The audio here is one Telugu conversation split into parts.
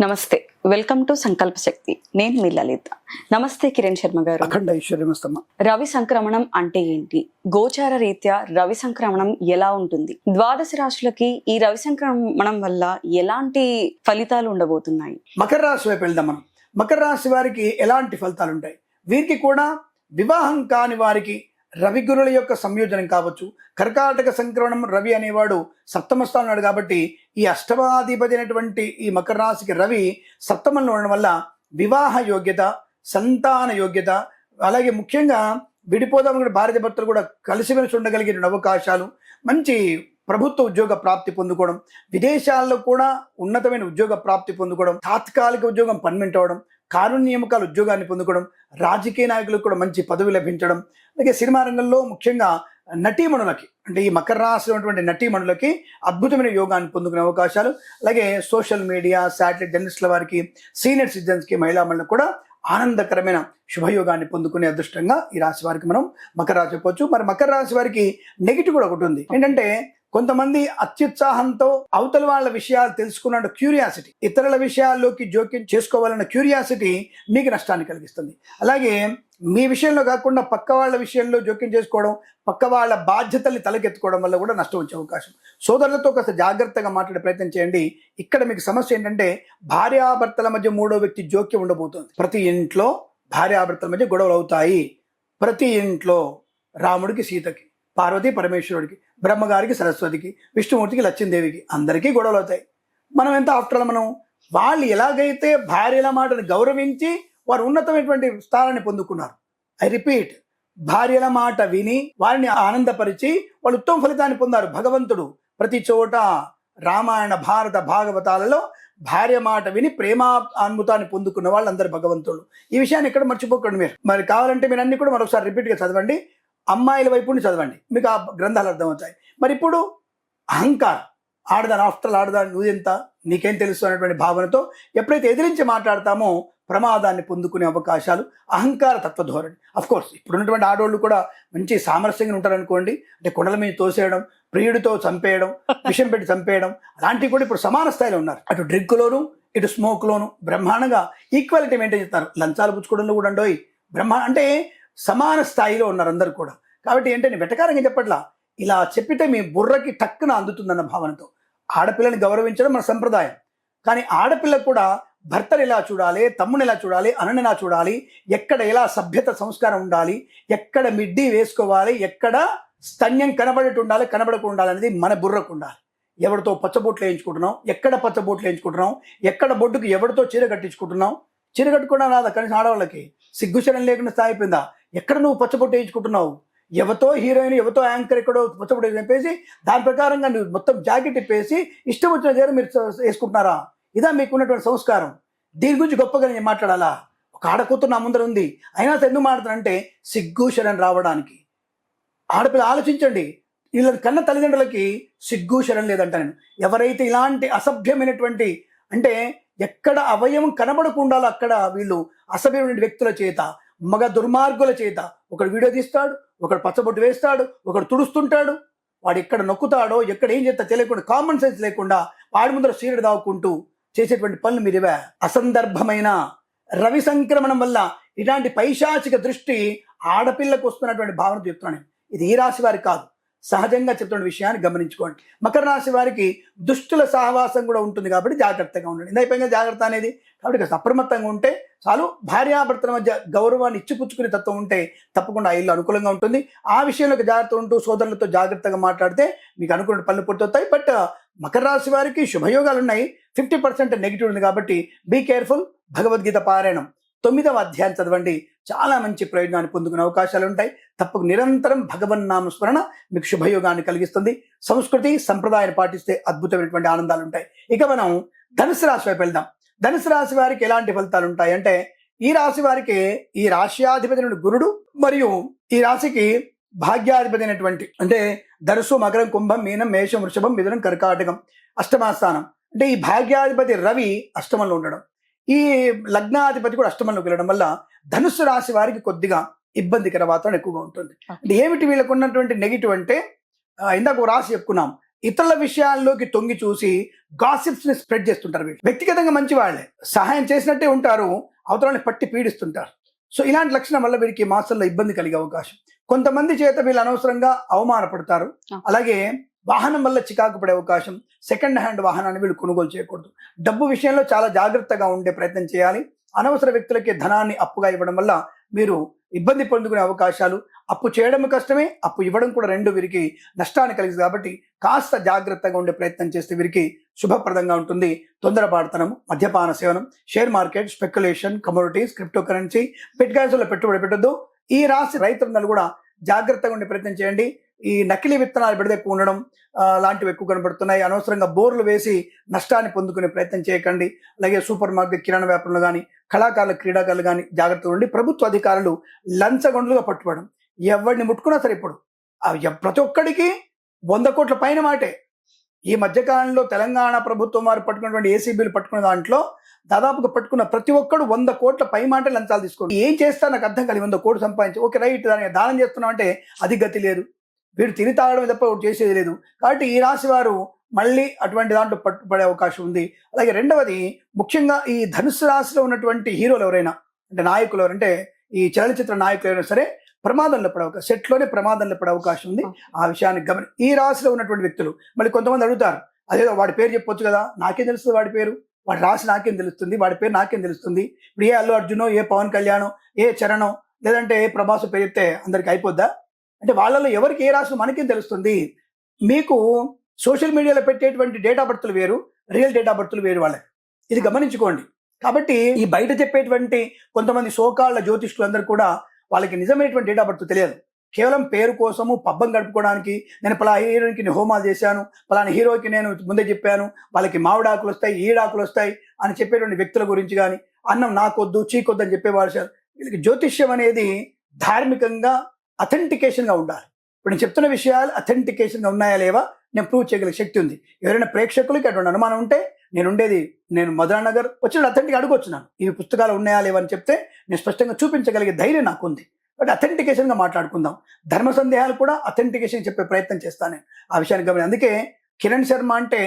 నమస్తే, వెల్కమ్ టు సంకల్ప శక్తి. నేను మీ లలిత. నమస్తే కిరణ్ శర్మ గారు. అఖండ ఐశ్వర్యమస్తమ్మ. రవి సంక్రమణం అంటే ఏంటి? గోచార రీత్యా రవి సంక్రమణం ఎలా ఉంటుంది? ద్వాదశ రాశులకి ఈ రవి సంక్రమణం వల్ల ఎలాంటి ఫలితాలు ఉండబోతున్నాయి? మకర రాశి వైపు వెళ్దాం మనం. మకర రాశి వారికి ఎలాంటి ఫలితాలు ఉంటాయి? వీరికి కూడా వివాహం కాని వారికి రవి గురుల యొక్క సంయోజనం కావచ్చు. కర్కాటక సంక్రమణం రవి అనేవాడు సప్తమ స్థానంలో ఉన్నాడు కాబట్టి ఈ అష్టమాధిపతి అయినటువంటి ఈ మకర రాశికి రవి సప్తమంలో ఉండడం వల్ల వివాహ యోగ్యత, సంతాన యోగ్యత, అలాగే ముఖ్యంగా విడిపోదాం కూడా భార్య భర్తలు కూడా కలిసిమెలిసి ఉండగలిగిన అవకాశాలు, మంచి ప్రభుత్వ ఉద్యోగ ప్రాప్తి పొందుకోవడం, విదేశాల్లో కూడా ఉన్నతమైన ఉద్యోగ ప్రాప్తి పొందుకోవడం, తాత్కాలిక ఉద్యోగం పర్మనెంట్ అవడం, కానూను నియామకాల ఉద్యోగాన్ని పొందుకోవడం, రాజకీయ నాయకులకు కూడా మంచి పదవి లభించడం, అలాగే సినిమా రంగంలో ముఖ్యంగా నటీమణులకి, అంటే ఈ మకర రాశిలో ఉన్నటువంటి నటీమణులకి అద్భుతమైన యోగాన్ని పొందుకునే అవకాశాలు, అలాగే సోషల్ మీడియా, శాటిలైట్ జర్నలిస్టుల వారికి, సీనియర్ సిటిజన్స్కి, మహిళామణులకు కూడా ఆనందకరమైన శుభయోగాన్ని పొందుకునే అదృష్టంగా ఈ రాశి వారికి మనం మకర రాశి చెప్పవచ్చు. మరి మకర రాశి వారికి నెగిటివ్ కూడా ఒకటి ఉంది. ఏంటంటే కొంతమంది అత్యుత్సాహంతో అవతల వాళ్ళ విషయాలు తెలుసుకున్న క్యూరియాసిటీ, ఇతరుల విషయాల్లోకి జోక్యం చేసుకోవాలన్న క్యూరియాసిటీ మీకు నష్టాన్ని కలిగిస్తుంది. అలాగే మీ విషయంలో కాకుండా పక్క వాళ్ళ విషయంలో జోక్యం చేసుకోవడం, పక్క వాళ్ళ బాధ్యతల్ని తలకెత్తుకోవడం వల్ల కూడా నష్టం వచ్చే అవకాశం. సోదరులతో కాస్త జాగ్రత్తగా మాట్లాడే ప్రయత్నం చేయండి. ఇక్కడ మీకు సమస్య ఏంటంటే భార్యాభర్తల మధ్య మూడో వ్యక్తి జోక్యం ఉండబోతుంది. ప్రతి ఇంట్లో భార్యాభర్తల మధ్య గొడవలు అవుతాయి. ప్రతి ఇంట్లో రాముడికి సీతకి, పార్వతి పరమేశ్వరుడికి, బ్రహ్మగారికి సరస్వతికి, విష్ణుమూర్తికి లక్ష్మీదేవికి అందరికీ గొడవలు అవుతాయి. మనం ఎంత ఆఫ్టర్ మనం వాళ్ళు ఎలాగైతే భార్యల మాటను గౌరవించి వారు ఉన్నతమైనటువంటి స్థానాన్ని పొందుకున్నారు. ఐ రిపీట్, భార్యల మాట విని వారిని ఆనందపరిచి వాళ్ళు ఉత్తమ ఫలితాన్ని పొందారు. భగవంతుడు ప్రతి చోట రామాయణ, భారత, భాగవతాలలో భార్య మాట విని ప్రేమ అద్భుతాన్ని పొందుకున్న వాళ్ళందరూ భగవంతుడు. ఈ విషయాన్ని ఎక్కడ మర్చిపోకండి మీరు. మరి కావాలంటే మీరు అన్ని కూడా మరొకసారి రిపీట్గా చదవండి. అమ్మాయిల వైపు నుండి చదవండి, మీకు ఆ గ్రంథాలు అర్థమవుతాయి. మరి ఇప్పుడు అహంకారం, ఆడదాని ఆఫ్టర్ ఆడదాని నువ్వెంత, నీకేం తెలుసు అనేటువంటి భావనతో ఎప్పుడైతే ఎదిరించి మాట్లాడతామో ప్రమాదాన్ని పొందుకునే అవకాశాలు, అహంకార తత్వధోరణి. అఫ్కోర్స్ ఇప్పుడు ఉన్నటువంటి ఆడవాళ్ళు కూడా మంచి సామరస్యంగా ఉంటారనుకోండి. అంటే కొండల మీద తోసేయడం, ప్రియుడితో చంపేయడం, విషం పెట్టి చంపేయడం, అలాంటివి కూడా ఇప్పుడు సమాన స్థాయిలో ఉన్నారు. అటు డ్రింక్లోను ఇటు స్మోక్లోను బ్రహ్మాండంగా ఈక్వాలిటీ మెయింటైన్ చేస్తారు. లంచాలు పుచ్చుకోవడంలో కూడా అండోయ్ అంటే సమాన స్థాయిలో ఉన్నారు అందరు కూడా. కాబట్టి ఏంటంటే వెటకారంగా చెప్పట్లా, ఇలా చెప్పితే మీ బుర్రకి టక్కున అందుతుందన్న భావనతో ఆడపిల్లని గౌరవించడం మన సంప్రదాయం. కానీ ఆడపిల్లకు కూడా భర్తను ఎలా చూడాలి, తమ్ముని ఎలా చూడాలి, అన్నని ఎలా చూడాలి, ఎక్కడ ఎలా సభ్యత సంస్కారం ఉండాలి, ఎక్కడ మిడ్డీ వేసుకోవాలి, ఎక్కడ స్తన్యం కనబడేట్టు ఉండాలి, కనబడకుండా ఉండాలి అనేది మన బుర్రకు ఉండాలి. ఎవరితో పచ్చబొట్లు వేయించుకుంటున్నాం, ఎక్కడ పచ్చబొట్లు వేయించుకుంటున్నాం, ఎక్కడ బొడ్డుకు ఎవరితో చీర కట్టించుకుంటున్నాం. చీర కట్టుకోవడం రాదా కనీసం ఆడవాళ్ళకి? సిగ్గుశరం లేకుండా స్థాయిపోయిందా? ఎక్కడ నువ్వు పచ్చబొట్టు వేయించుకుంటున్నావు? ఎవతో హీరోయిన్, ఎవతో యాంకర్ ఎక్కడో పచ్చబొట్టు చెప్పేసి దాని ప్రకారంగా నువ్వు మొత్తం జాకెట్ ఇప్పేసి ఇష్టం వచ్చిన చీర మీరు వేసుకుంటున్నారా? ఇదా మీకు ఉన్నటువంటి సంస్కారం? దీని గురించి గొప్పగా నేను మాట్లాడాలా? ఒక ఆడకూతురు నా ముందర ఉంది, అయినా ఎందుకు మాట్లాడుతానంటే సిగ్గుశరం రావడానికి. ఆడపిల్ల ఆలోచించండి, వీళ్ళ కన్న తల్లిదండ్రులకి సిగ్గుశరం లేదంట. నేను ఎవరైతే ఇలాంటి అసభ్యమైనటువంటి, అంటే ఎక్కడ అవయవం కనబడకుండా అక్కడ వీళ్ళు అసభ్యమైన వ్యక్తుల చేత, మగ దుర్మార్గుల చేత ఒకడు వీడియో తీస్తాడు, ఒకడు పచ్చబొట్టు వేస్తాడు, ఒకడు తుడుస్తుంటాడు. వాడు ఎక్కడ నొక్కుతాడో, ఎక్కడ ఏం చేస్తా తెలియకుండా, కామన్ సెన్స్ లేకుండా వాడి ముందర సీరియడ్ దాక్కుంటూ చేసేటువంటి పనులు మీరు ఇవే. అసందర్భమైన రవి సంక్రమణం వల్ల ఇలాంటి పైశాచిక దృష్టి ఆడపిల్లకు వస్తున్నటువంటి భావన చెప్తున్నాను. ఇది ఈ రాశి వారికి కాదు, సహజంగా చెప్తున్న విషయాన్ని గమనించుకోండి. మకర రాశి వారికి దుష్టుల సహవాసం కూడా ఉంటుంది కాబట్టి జాగ్రత్తగా ఉండండి. ఇందైపోయిన జాగ్రత్త అనేది కాబట్టి అప్రమత్తంగా ఉంటే చాలు. భార్యాభర్తల మధ్య గౌరవాన్ని ఇచ్చిపుచ్చుకునే తత్వం ఉంటే తప్పకుండా ఆ ఇల్లు అనుకూలంగా ఉంటుంది. ఆ విషయంలో జాగ్రత్త ఉంటూ సోదరులతో జాగ్రత్తగా మాట్లాడితే మీకు అనుకున్న పనులు పూర్తవుతాయి. బట్ మకర రాశి వారికి శుభయోగాలు ఉన్నాయి, 50% నెగిటివ్ ఉంది కాబట్టి బీ కేర్ఫుల్. భగవద్గీత పారాయణం 9వ అధ్యాయం చదవండి, చాలా మంచి ప్రయోజనాన్ని పొందుకునే అవకాశాలు ఉంటాయి. తప్పక నిరంతరం భగవన్నామ స్మరణ మీకు శుభయోగాన్ని కలిగిస్తుంది. సంస్కృతి సంప్రదాయాన్ని పాటిస్తే అద్భుతమైనటువంటి ఆనందాలు ఉంటాయి. ఇక మనం ధనుసు రాశి వైపు వెళ్దాం. ధనుసు రాశి వారికి ఎలాంటి ఫలితాలు ఉంటాయి అంటే, ఈ రాశి వారికి ఈ రాశ్యాధిపతి గురుడు మరియు ఈ రాశికి భాగ్యాధిపతి అయినటువంటి, అంటే ధనుసు, మకరం, కుంభం, మీనం, మేషం, వృషభం, మిథునం, కర్కాటకం అష్టమాస్థానం. అంటే ఈ భాగ్యాధిపతి రవి అష్టమంలో ఉండడం, ఈ లగ్నాధిపతి కూడా అష్టమంలోకి వెళ్ళడం వల్ల ధనుస్సు రాశి వారికి కొద్దిగా ఇబ్బందికర వాతావరణం ఎక్కువగా ఉంటుంది. అంటే ఏమిటి వీళ్ళకు ఉన్నటువంటి నెగిటివ్ అంటే, ఇందాక రాశి చెప్పుకున్నాం, ఇతరుల విషయాల్లోకి తొంగి చూసి గాసిప్స్ ని స్ప్రెడ్ చేస్తుంటారు. వీళ్ళు వ్యక్తిగతంగా మంచి వాళ్ళే, సహాయం చేసినట్టే ఉంటారు, అవతలని పట్టి పీడిస్తుంటారు. సో ఇలాంటి లక్షణం వల్ల వీరికి మాసంలో ఇబ్బంది కలిగే అవకాశం. కొంతమంది చేత వీళ్ళు అనవసరంగా అవమానపడతారు. అలాగే వాహనం వల్ల చికాకు పడే అవకాశం. సెకండ్ హ్యాండ్ వాహనాన్ని వీళ్ళు కొనుగోలు చేయకూడదు. డబ్బు విషయంలో చాలా జాగ్రత్తగా ఉండే ప్రయత్నం చేయాలి. అనవసర వ్యక్తులకి ధనాన్ని అప్పుగా ఇవ్వడం వల్ల మీరు ఇబ్బంది పొందుకునే అవకాశాలు. అప్పు చేయడం కష్టమే, అప్పు ఇవ్వడం కూడా రెండు వీరికి నష్టాన్ని కలిగింది. కాబట్టి కాస్త జాగ్రత్తగా ఉండే ప్రయత్నం చేస్తే వీరికి శుభప్రదంగా ఉంటుంది. తొందరపాటుతనం, మద్యపాన సేవనం, share market, speculation, commodities, crypto currency, బిట్కాయిన్స్లో పెట్టుబడి పెట్టద్దు. ఈ రాశి రైతులందరూ కూడా జాగ్రత్తగా ఉండే ప్రయత్నం చేయండి. ఈ నకిలీ విత్తనాలు బిడద ఎక్కువ ఉండడం లాంటివి ఎక్కువ కనబడుతున్నాయి. అనవసరంగా బోర్లు వేసి నష్టాన్ని పొందుకునే ప్రయత్నం చేయకండి. అలాగే సూపర్ మార్కెట్, కిరాణా వ్యాపారంలో కానీ, కళాకారులు, క్రీడాకారులు కానీ జాగ్రత్తగా ఉండి. ప్రభుత్వ అధికారులు లంచగొండలుగా పట్టుబడడం, ఎవరిని ముట్టుకున్నా సరే ఇప్పుడు ప్రతి ఒక్కడికి 100 కోట్ల పైన మాటే. ఈ మధ్యకాలంలో తెలంగాణ ప్రభుత్వం వారు పట్టుకున్నటువంటి ఏసీబీలు పట్టుకున్న దాంట్లో దాదాపుగా పట్టుకున్న ప్రతి ఒక్కడు 100 కోట్ల పై మాట లంచాలు తీసుకోండి. ఏం చేస్తా నాకు అర్థం కాదు. 100 కోట్లు సంపాదించి ఓకే రైట్, దానికి దానం చేస్తున్నాం అంటే అది గతి లేదు. వీడు తిని తాగడం తప్ప ఒకటి చేసేది లేదు. కాబట్టి ఈ రాశి వారు మళ్ళీ అటువంటి దాంట్లో పట్టుబడే అవకాశం ఉంది. అలాగే రెండవది, ముఖ్యంగా ఈ ధనుసు రాశిలో ఉన్నటువంటి హీరోలు ఎవరైనా, అంటే నాయకులు ఎవరంటే ఈ చలనచిత్ర నాయకులు ఎవరైనా సరే ప్రమాదంలో పడే అవకాశం, సెట్లోనే ప్రమాదంలో పడే అవకాశం ఉంది. ఆ విషయాన్ని ఈ రాశిలో ఉన్నటువంటి వ్యక్తులు మళ్ళీ కొంతమంది అడుగుతారు, అదేదో వాడి పేరు చెప్పొచ్చు కదా, నాకేం తెలుస్తుంది వాడి పేరు, వాడి రాశి నాకేం తెలుస్తుంది, వాడి పేరు నాకేం తెలుస్తుంది. ఇప్పుడు ఏ అల్లు అర్జునో, ఏ పవన్ కళ్యాణో, ఏ చరణో, లేదంటే ఏ ప్రభాస్ పేరు చెప్తే అందరికి అయిపోద్దా? అంటే వాళ్ళలో ఎవరికి ఏ రాశి మనకేం తెలుస్తుంది? మీకు సోషల్ మీడియాలో పెట్టేటువంటి డేటా బర్త్లు వేరు, రియల్ డేటా బర్త్లు వేరు వాళ్ళకి. ఇది గమనించుకోండి. కాబట్టి ఈ బయట చెప్పేటువంటి కొంతమంది సోకాళ్ళ జ్యోతిష్కులందరూ కూడా వాళ్ళకి నిజమైనటువంటి డేటా బర్త్ తెలియదు. కేవలం పేరు కోసము, పబ్బం గడుపుకోవడానికి, నేను పలా హీరోయిన్కి నేను హోమాలు చేశాను, పలానా హీరోకి నేను ముందే చెప్పాను, వాళ్ళకి మామిడాకులు వస్తాయి, ఈడాకులు వస్తాయి అని చెప్పేటువంటి వ్యక్తుల గురించి కానీ, అన్నం నాకొద్దు చీకొద్దు అని చెప్పేవాళ్ళు. వీళ్ళకి జ్యోతిష్యం అనేది ధార్మికంగా అథెంటికేషన్గా ఉండాలి. ఇప్పుడు నేను చెప్తున్న విషయాలు అథెంటికేషన్గా ఉన్నాయా లేవా నేను ప్రూవ్ చేయగలిగే శక్తి ఉంది. ఎవరైనా ప్రేక్షకులకి అటువంటి అనుమానం ఉంటే, నేను మధురా నగర్ వచ్చిన అథెంటిక్ అడుగొచ్చున్నాను, ఇవి పుస్తకాలు ఉన్నాయా లేవా అని చెప్తే నేను స్పష్టంగా చూపించగలిగే ధైర్యం నాకు ఉంది. బట్ అథెంటికేషన్గా మాట్లాడుకుందాం. ధర్మ సందేహాలు కూడా అథెంటికేషన్ చెప్పే ప్రయత్నం చేస్తాను నేను. ఆ విషయాన్ని గమని అందుకే కిరణ్ శర్మ అంటే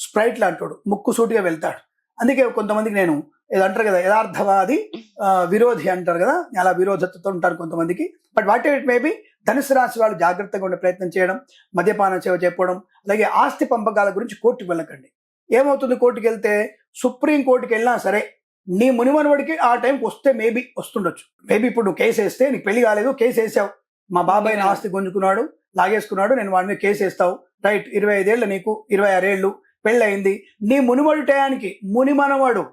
స్ప్రైట్ లాంటాడు, ముక్కు సూటిగా వెళ్తాడు. అందుకే కొంతమందికి నేను ఏదో అంటారు కదా, యథార్థవాది విరోధి అంటారు కదా, అలా విరోధతతో ఉంటారు కొంతమందికి. బట్ వాట్ ఇట్ మేబీ ధనుసు రాశి వాళ్ళు జాగ్రత్తగా ఉండే ప్రయత్నం చేయడం, మద్యపాన సేవ చెప్పడం, అలాగే ఆస్తి పంపకాల గురించి కోర్టుకు వెళ్ళకండి. ఏమవుతుంది, కోర్టుకు వెళ్తే సుప్రీం కోర్టుకి వెళ్ళినా సరే నీ మునిమనవడికి ఆ టైంకి వస్తే మేబీ వస్తుండొచ్చు. మేబీ ఇప్పుడు నువ్వు కేసు వేస్తే, నీకు పెళ్లి కాలేదు, కేసు వేసావు, మా బాబాయ్ నా ఆస్తి గుంజుకున్నాడు, లాగేసుకున్నాడు, నేను వాడి మీద కేసు వేస్తావు, రైట్, 25 ఏళ్ళు నీకు, 26 ఏళ్ళు పెళ్ళి అయింది, నీ మునిమడు టయానికి, మునిమనవాడు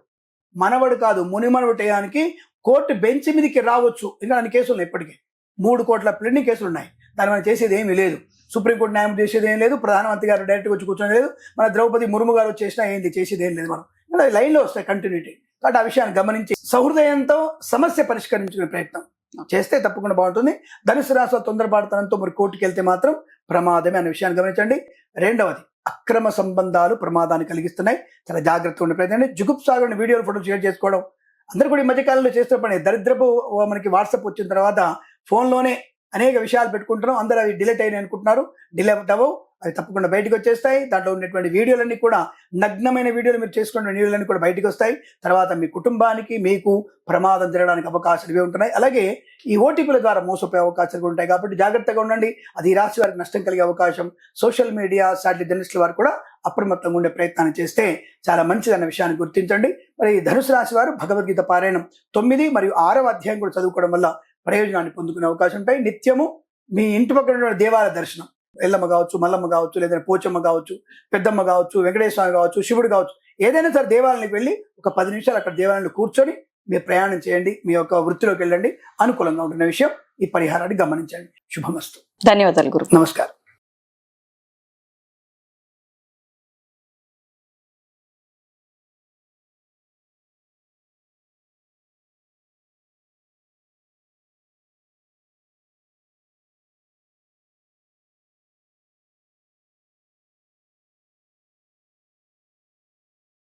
మనవడు కాదు మునిమనవడు టయానికి కోర్టు బెంచ్ మీదకి రావచ్చు. ఇంకా దాని కేసులు ఉన్నాయి, ఇప్పటికీ 3 కోట్ల ప్లెండింగ్ కేసులు ఉన్నాయి. దాని మనం చేసేది ఏమీ లేదు. సుప్రీంకోర్టు న్యాయం చేసేది ఏం లేదు, ప్రధానమంత్రి గారు డైరెక్ట్గా వచ్చి కూర్చొని లేదు, మన ద్రౌపది ముర్ము గారు చేసినా ఏంది, చేసేది ఏం లేదు. మనం ఇలా లైన్లో వస్తాయి కంటిన్యూటీ. కాబట్టి ఆ విషయాన్ని గమనించి సహృదయంతో సమస్య పరిష్కరించుకునే ప్రయత్నం చేస్తే తప్పకుండా బాగుంటుంది. ధనుసు రాశిలో తొందరపాటుతనంతో మరి కోర్టుకు వెళ్తే మాత్రం ప్రమాదమే అనే విషయాన్ని గమనించండి. రెండవది, అక్రమ సంబంధాలు ప్రమాదాన్ని కలిగిస్తున్నాయి. చాలా జాగ్రత్తగా ఉండే ప్రయత్నం. జుగుప్సాగా వీడియోలు, ఫోటోలు షేర్ చేసుకోవడం అందరూ కూడా ఈ మధ్యకాలంలో చేస్తున్న పని. దరిద్రపు మనకి వాట్సాప్ వచ్చిన తర్వాత ఫోన్లోనే అనేక విషయాలు పెట్టుకుంటున్నాం. అందరూ అవి డిలీట్ అయినాయి అనుకుంటున్నారు. డిలీట్ అవ్వవు, అవి తప్పకుండా బయటకు వచ్చేస్తాయి. దాంట్లో ఉన్నటువంటి వీడియోలన్నీ కూడా, నగ్నమైన వీడియోలు మీరు చేసుకున్న వీడియోలన్నీ కూడా బయటకు వస్తాయి. తర్వాత మీ కుటుంబానికి, మీకు ప్రమాదం జరగడానికి అవకాశాలు ఇవే ఉంటున్నాయి. అలాగే ఈ ఓటీపీల ద్వారా మోసపోయే అవకాశాలు ఉంటాయి. కాబట్టి జాగ్రత్తగా ఉండండి. అది ఈ రాశి వారికి నష్టం కలిగే అవకాశం. సోషల్ మీడియా శాటిలైట్ జర్నలిస్టుల వారు కూడా అప్రమత్తంగా ఉండే ప్రయత్నాన్ని చేస్తే చాలా మంచిదన్న విషయాన్ని గుర్తించండి. మరి ధనుసు రాశి వారు భగవద్గీత పారాయణం 9 మరియు 6వ అధ్యాయం కూడా చదువుకోవడం వల్ల ప్రయోజనాన్ని పొందుకునే అవకాశం ఉంటాయి. నిత్యము మీ ఇంటి పక్కన దేవాలయ దర్శనం, ఎల్లమ్మ కావచ్చు, మల్లమ్మ కావచ్చు, లేదా పోచమ్మ కావచ్చు, పెద్దమ్మ కావచ్చు, వెంకటేశ్వర స్వామి కావచ్చు, శివుడు కావచ్చు, ఏదైనా సరే దేవాలయానికి వెళ్ళి ఒక 10 నిమిషాలు అక్కడ దేవాలయంలో కూర్చొని మీరు ప్రయాణం చేయండి. మీ యొక్క వృత్తిలోకి వెళ్ళండి. అనుకూలంగా ఉంటున్న విషయం ఈ పరిహారాన్ని గమనించండి. శుభమస్తు. ధన్యవాదాలు గురు. నమస్కారం.